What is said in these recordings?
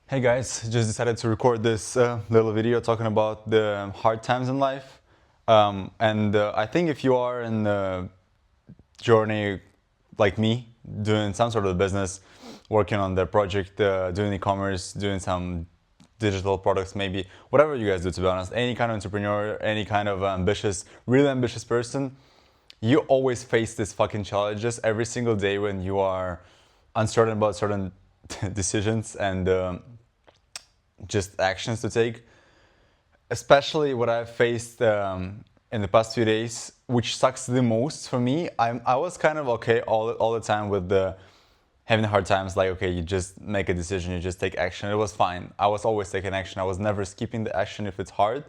Hey guys, just decided to record this little video talking about the hard times in life. And I think if you are in the journey like me, doing some sort of business, working on the project, doing e-commerce, doing some digital products, maybe whatever you guys do, to be honest, any kind of entrepreneur, any kind of ambitious, really ambitious person, you always face these fucking challenges every single day when you are uncertain about certain decisions and just actions to take. Especially what I've faced in the past few days, which sucks the most for me. I was kind of okay all the time with the having hard times. Like, okay, you just make a decision, you just take action. It was fine. I was always taking action. I was never skipping the action if it's hard,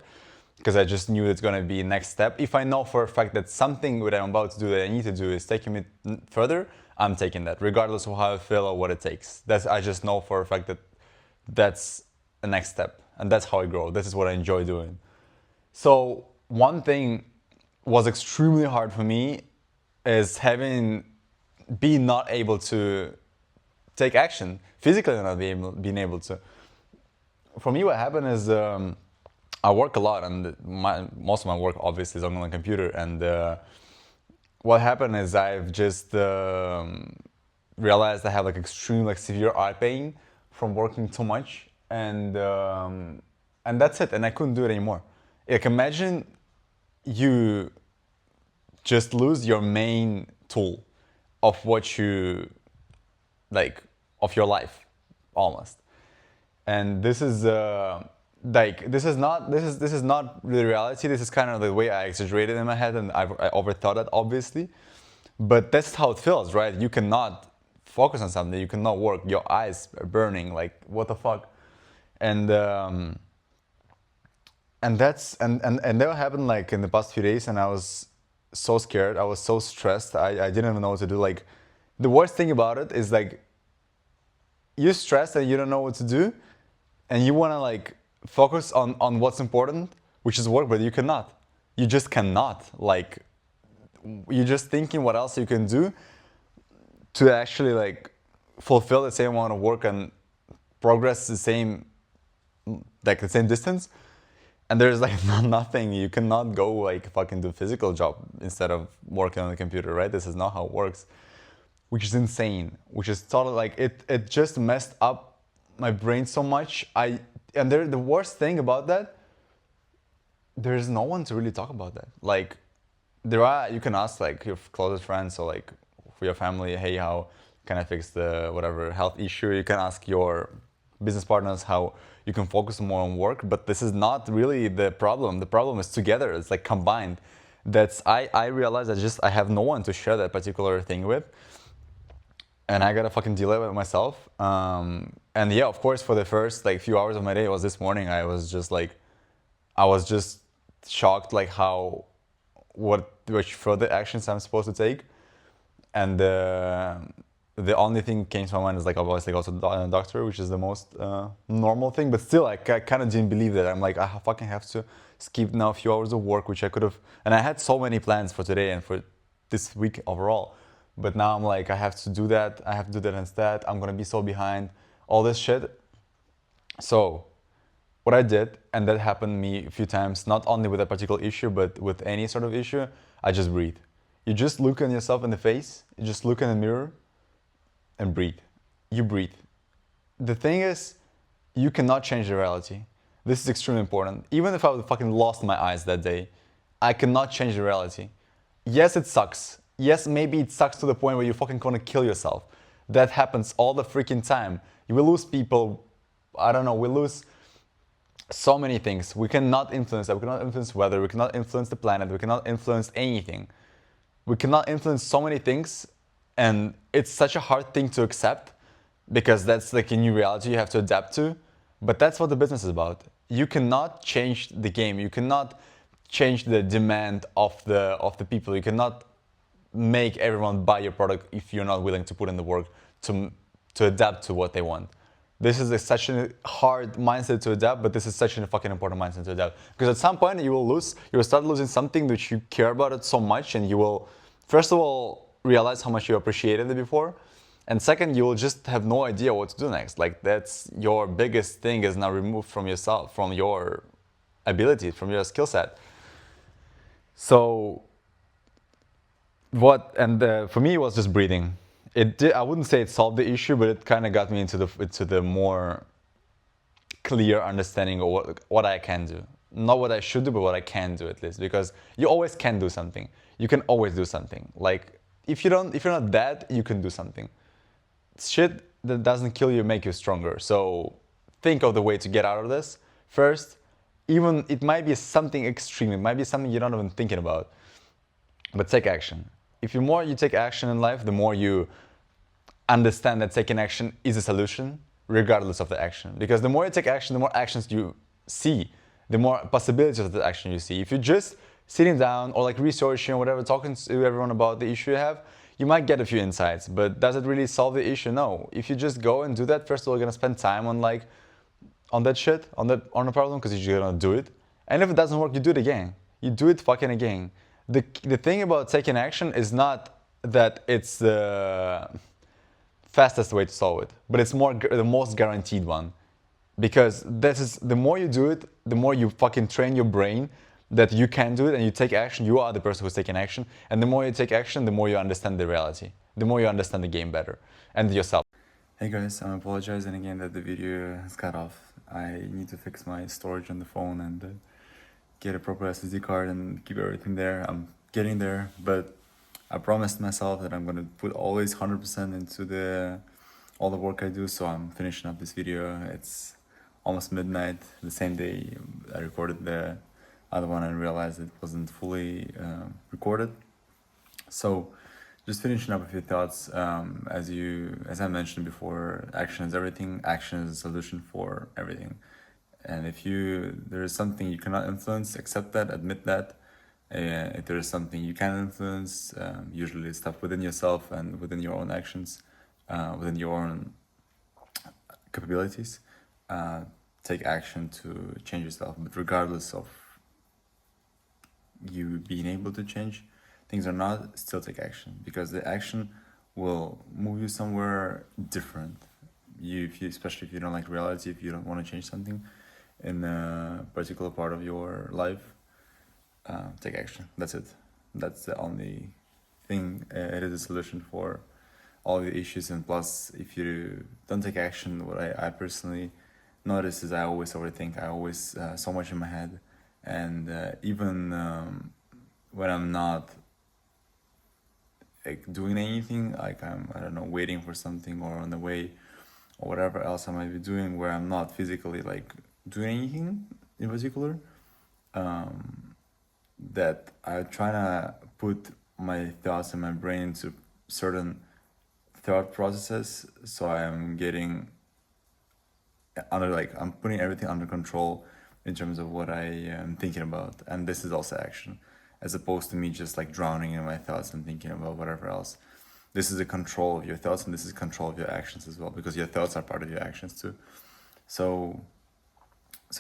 because I just knew it's gonna be next step. If I know for a fact that something that I'm about to do that I need to do is taking me further, I'm taking that, regardless of how I feel or what it takes. I just know for a fact that that's the next step, and that's how I grow. This is what I enjoy doing. So one thing was extremely hard for me is being not able to take action, physically not being able to. For me, what happened is I work a lot, and most of my work obviously is on the computer. And what happened is I've just realized I have like extreme, like severe eye pain from working too much, and that's it. And I couldn't do it anymore. Like, imagine you just lose your main tool of what you like of your life, almost. And this is this is not really reality. This is kind of the way I exaggerated in my head, and I overthought it, obviously. But that's how it feels, right? You cannot focus on something. You cannot work. Your eyes are burning. Like, what the fuck? And and that happened like in the past few days, and I was so scared. I was so stressed. I didn't even know what to do. Like, the worst thing about it is, like, you're stressed and you don't know what to do, and you want to like focus on what's important, which is work, but you cannot. You just cannot. Like, you're just thinking what else you can do to actually like fulfill the same amount of work and progress the same distance. And there's like nothing. You cannot go like fucking do a physical job instead of working on the computer, right? This is not how it works, which is insane. Which is totally like it just messed up my brain so much. The worst thing about that, there's no one to really talk about that. Like, you can ask like your closest friends or like for your family, hey, how can I fix the whatever health issue? You can ask your business partners how you can focus more on work, but this is not really the problem. The problem is together. It's like combined. I realized I have no one to share that particular thing with, and I gotta fucking deal with it myself. And yeah, of course, for the first like few hours of my day, it was this morning. I was just shocked, like which further actions I'm supposed to take. And the only thing came to my mind is like obviously go to the doctor, which is the most normal thing. But still, I kind of didn't believe that. I'm like, I fucking have to skip now a few hours of work, which I could have. And I had so many plans for today and for this week overall. But now I'm like, I have to do that. I have to do that instead. I'm gonna be so behind. All this shit. So what I did, and that happened to me a few times, not only with a particular issue, but with any sort of issue, I just breathe. You just look at yourself in the face, you just look in the mirror and breathe. You breathe. The thing is, you cannot change the reality. This is extremely important. Even if I would fucking lost my eyes that day, I cannot change the reality. Yes, it sucks. Yes, maybe it sucks to the point where you're fucking gonna kill yourself. That happens all the freaking time. You will lose people, I don't know, we lose so many things. We cannot influence that. We cannot influence weather. We cannot influence the planet. We cannot influence anything. We cannot influence so many things, and it's such a hard thing to accept because that's like a new reality you have to adapt to. But that's what the business is about. You cannot change the game. You cannot change the demand of the people. You cannot make everyone buy your product if you're not willing to put in the work to adapt to what they want. This is such a hard mindset to adapt, but this is such a fucking important mindset to adapt. Because at some point you will start losing something that you care about it so much, and you will, first of all, realize how much you appreciated it before, And second, you will just have no idea what to do next. Like that's your biggest thing is now removed from yourself, from your ability, from your skill set. So for me it was just breathing. I wouldn't say it solved the issue, but it kind of got me into the more clear understanding of what I can do. Not what I should do, but what I can do at least. Because you always can do something. You can always do something. Like if you're not dead, you can do something. Shit that doesn't kill you make you stronger. So think of the way to get out of this. First, even it might be something extreme. It might be something you're not even thinking about. But take action. If the more you take action in life, the more you understand that taking action is a solution, regardless of the action. Because the more you take action, the more actions you see, the more possibilities of the action you see. If you're just sitting down or like researching or whatever, talking to everyone about the issue you have, you might get a few insights, but does it really solve the issue? No. If you just go and do that, first of all, you're gonna spend time on that shit, on the problem, because you're gonna do it. And if it doesn't work, you do it again. You do it fucking again. The thing about taking action is not that it's the fastest way to solve it, but it's the most guaranteed one. Because the more you do it, the more you fucking train your brain that you can do it and you take action. You are the person who's taking action. And the more you take action, the more you understand the reality. The more you understand the game better and yourself. Hey guys, I'm apologizing again that the video has cut off. I need to fix my storage on the phone and get a proper SSD card and keep everything there. I'm getting there, but I promised myself that I'm gonna put always 100% into all the work I do. So I'm finishing up this video. It's almost midnight, the same day I recorded the other one and realized it wasn't fully recorded. So just finishing up a few thoughts. As I mentioned before, action is everything. Action is a solution for everything. And if there is something you cannot influence, accept that, admit that. If there is something you can influence, usually stuff within yourself and within your own actions, within your own capabilities, take action to change yourself. But regardless of you being able to change things or not, still take action, because the action will move you somewhere different. Especially if you don't like reality, if you don't want to change something in a particular part of your life, take action. That's it. That's the only thing. It is a solution for all the issues. And plus, if you don't take action, what I personally notice is I always overthink. I always so much in my head, and even when I'm not like doing anything, like I don't know, waiting for something or on the way or whatever else I might be doing, where I'm not physically like doing anything in particular, that I try to put my thoughts in my brain into certain thought processes, so I'm getting I'm putting everything under control in terms of what I am thinking about. And this is also action, as opposed to me just like drowning in my thoughts and thinking about whatever else. This is the control of your thoughts, and this is control of your actions as well, because your thoughts are part of your actions too. So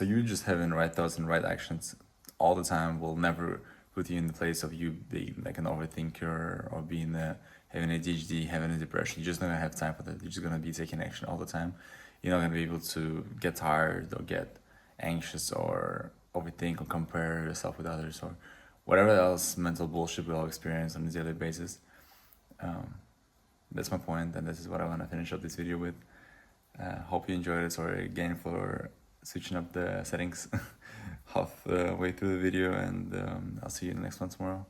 you just having right thoughts and right actions all the time will never put you in the place of you being like an overthinker or being having ADHD, having a depression. You're just not gonna have time for that. You're just gonna be taking action all the time. You're not gonna be able to get tired or get anxious or overthink or compare yourself with others or whatever else mental bullshit we all experience on a daily basis. That's my point, and this is what I want to finish up this video with. Hope you enjoyed it. Sorry again for switching up the settings half the way through the video, and I'll see you in the next one tomorrow.